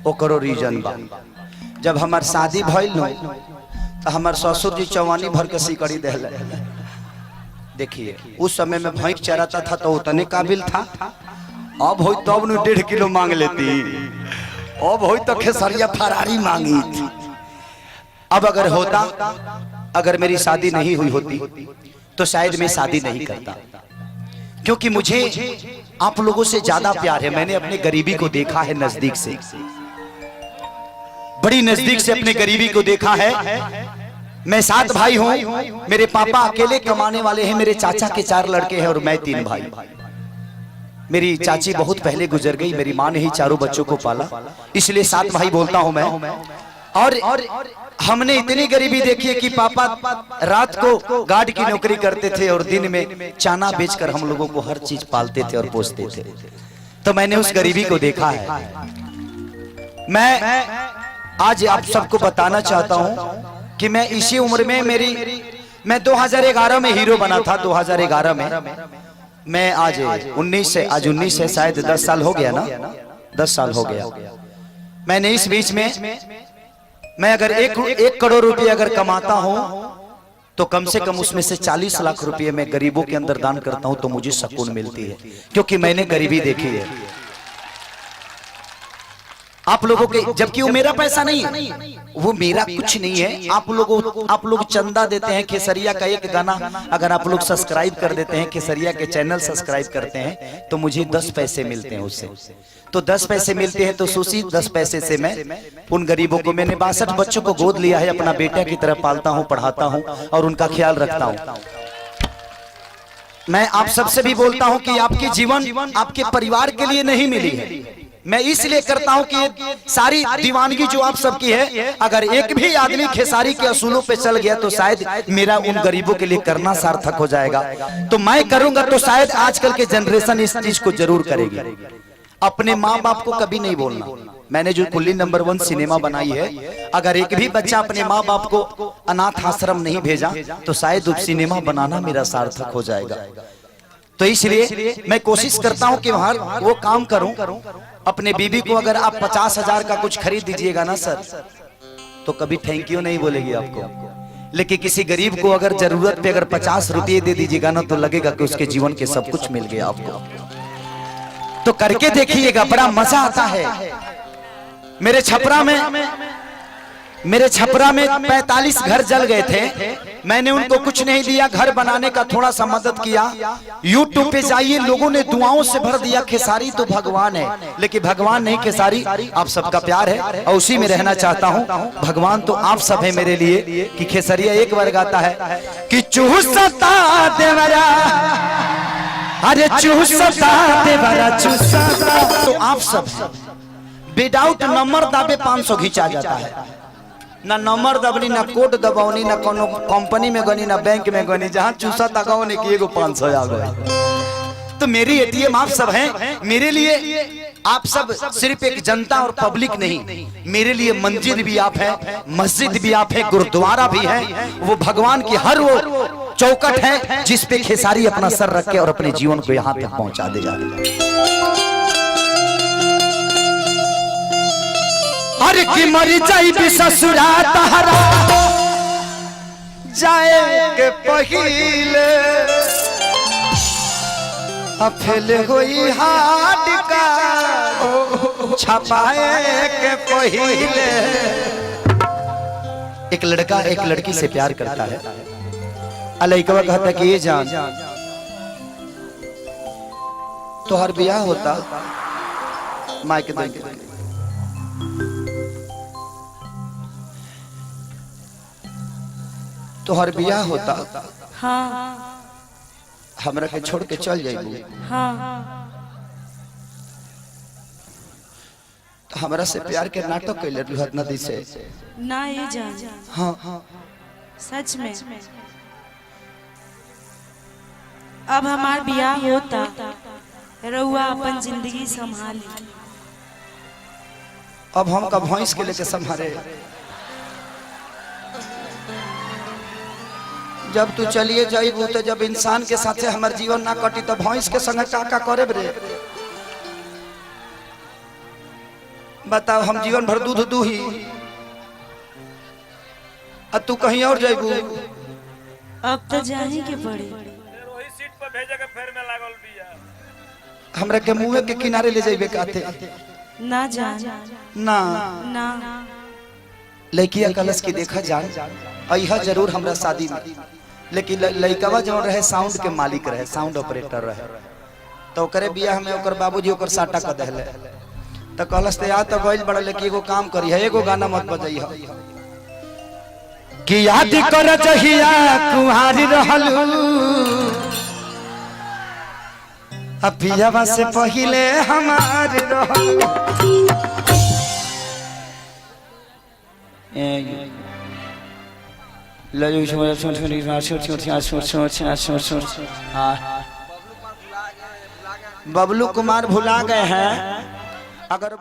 ओकरो रीजन बा। जब हमार शादी भइल न तो हमार ससुर जी चौवानी भर के सिकड़ी देले। देखिए उस समय में भैंस चराता था तो उतने काबिल था। अब हो तब न 1.5 किलो मांग लेती, अब हो तो खेसरिया फरारी मांगी थी। अब अगर होता, अगर मेरी शादी नहीं हुई होती तो शायद मैं शादी नहीं करता, क्योंकि मुझे आप लोगों से ज्यादा प्यार है। मैंने अपने गरीबी को देखा है नजदीक से, बड़ी नजदीक से अपने गरीबी को देखा है। मैं 7 भाई हूं, मेरे पापा अकेले कमाने वाले हैं, मेरे चाचा के 4 लड़के हैं और मैं 3 भाई। मेरी चाची बहुत पहले गुजर गई, मेरी मां ने ही चारों बच्चों को पाला, इसलिए 7 भाई बोलता हूं मैं। और हमने इतनी गरीबी देखी है कि पापा रात को गार्ड की नौकरी करते थे और दिन में चाना बेचकर हम लोगों को हर चीज पालते थे और पोसते थे। तो मैंने उस गरीबी को देखा है। मैं आज आप सबको बताना चाहता हूं कि मैं इसी उम्र में मैं 2011 में हीरो बना था। 2011 में मैं आज 19 से शायद 10 साल हो गया ना, 10 साल हो गया। मैंने इस बीच में मैं अगर 1 करोड़ रुपए अगर कमाता हूं तो कम से कम उसमें से 40 लाख रुपए मैं गरीबों के अंदर दान करता हूं तो मुझे सुकून मिलती है, क्योंकि मैंने गरीबी देखी है। आप लोगों के, जबकि वो मेरा पैसा नहीं है, वो मेरा कुछ नहीं है। आप लोग चंदा देते हैं। खेसरिया का एक गाना अगर आप लोग सब्सक्राइब कर देते हैं, खेसरिया के चैनल सब्सक्राइब करते हैं तो मुझे 10 पैसे मिलते हैं उससे। तो 10 पैसे मिलते हैं तो उसी 10 पैसे से मैं उन गरीबों को, मैंने 62 बच्चों को गोद लिया है, अपना बेटा की तरह पालता हूं, पढ़ाता हूं और उनका ख्याल रखता हूं। मैं आप सबसे भी बोलता हूं कि आपकी जीवन आपके परिवार के लिए नहीं मिली है। मैं इसलिए करता हूं कि सारी दीवानगी जो आप सबकी है, अगर एक भी आदमी खेसारी के असूलों पे चल गया तो शायद मेरा उन गरीबों के लिए करना सार्थक हो जाएगा। तो मैं करूंगा तो शायद आजकल के जनरेशन इस चीज को जरूर करेगी। अपने माँ बाप को कभी नहीं बोलना। मैंने जो कुल्ली नंबर 1 सिनेमा बनाई है, अगर एक भी बच्चा अपने माँ बाप को अनाथ आश्रम नहीं भेजा तो शायद उस सिनेमा बनाना मेरा सार्थक हो जाएगा। तो इसलिए मैं कोशिश करता हूं कि वहां वो काम करूं। अपने बीबी को अगर आप 50,000 का कुछ खरीद दीजिएगा ना सर, तो कभी थैंक यू नहीं बोलेगी आपको। लेकिन किसी गरीब को अगर जरूरत पे अगर 50 रुपये दे दीजिएगा ना, तो लगेगा कि उसके जीवन के सब कुछ मिल गया आपको। तो करके देखिएगा, बड़ा मजा आता है। मेरे छपरा में 45 घर जल गए थे। मैंने उनको कुछ नहीं दिया, घर बनाने का थोड़ा सा मदद किया। YouTube पे जाइए, लोगों ने दुआओं से भर दिया। खेसारी तो भगवान है, लेकिन भगवान नहीं, खेसारी आप सबका प्यार है और उसी में रहना चाहता हूं। भगवान तो आप सब है मेरे लिए। कि खेसरिया एक बार गाता है कि चूसता देवरा, अरे चूसता देवरा चूसता। तो आप सब विदाउट नंबर दाबे 500 खींचा जाता है। ना नंबर दबनी, ना कोड दबावनी, ना कोनो कंपनी में गनी, ना बैंक में गनी, जहां चूसा तकाओ ने कि एगो 500 आ गए। तो मेरी एटीएम आप सब हैं। मेरे लिए आप सब सिर्फ एक जनता और पब्लिक नहीं, मेरे लिए मंदिर भी आप हैं, मस्जिद भी आप हैं, गुरुद्वारा भी है। वो भगवान की हर वो चौकट है जिस पे खेसारी अपना सर रख के और अपने जीवन को यहाँ तक पहुंचा दे जाएगा। अरे कि मरी जाई भी ससुरा तहरा जाए के पहिले, अफेल होई हाथ का छपाए के पहिले। एक लड़का एक लड़की से प्यार करता है। अलैकवा कहता कि ये जान तो हर ब्याह होता माइक दे तो हर बियाह होता। हाँ। हमरा के छोड़ के चल जाइबू। हाँ। तो हमरा से प्यार के नाटक कैले रहत नदी से ना ये जान। हाँ सच में अब हमार बियाह होता, रउआ अपन जिंदगी संभाली। अब हम का भैंस के लेके संभारे। जब तू चलिए जाइबू तो जब इंसान के साथे हमार जीवन ना कटी तो भैंस के संग का करे रे। बताओ हम जीवन भर दूध दू ही अब तू कहीं और जाइबू। अब तो जाही के पड़ी। वही सीट पर भेजे के फेर में लागल बिया। हमरा के मुंह के किनारे ले जाइबे काते ना जान ना ना लड़किया कलश की देखा जान अइहा जरूर हमरा शादी में, लेकिन लड़कवा जो रहे साउंड के मालिक रहे, साउंड ऑपरेटर रहे, तो ओकरे बियाह में ओकर बाबूजी ओकर साटा क देले। तो कलश ते आ तो गइल बड़ा, लेकिन एगो काम करी है, एगो गाना मत बजाई है कि याद कर जहिया कुहारी रहलू अपियावा से पहिले हमार रहलू। बबलू कुमार भुला गए हैं। अगर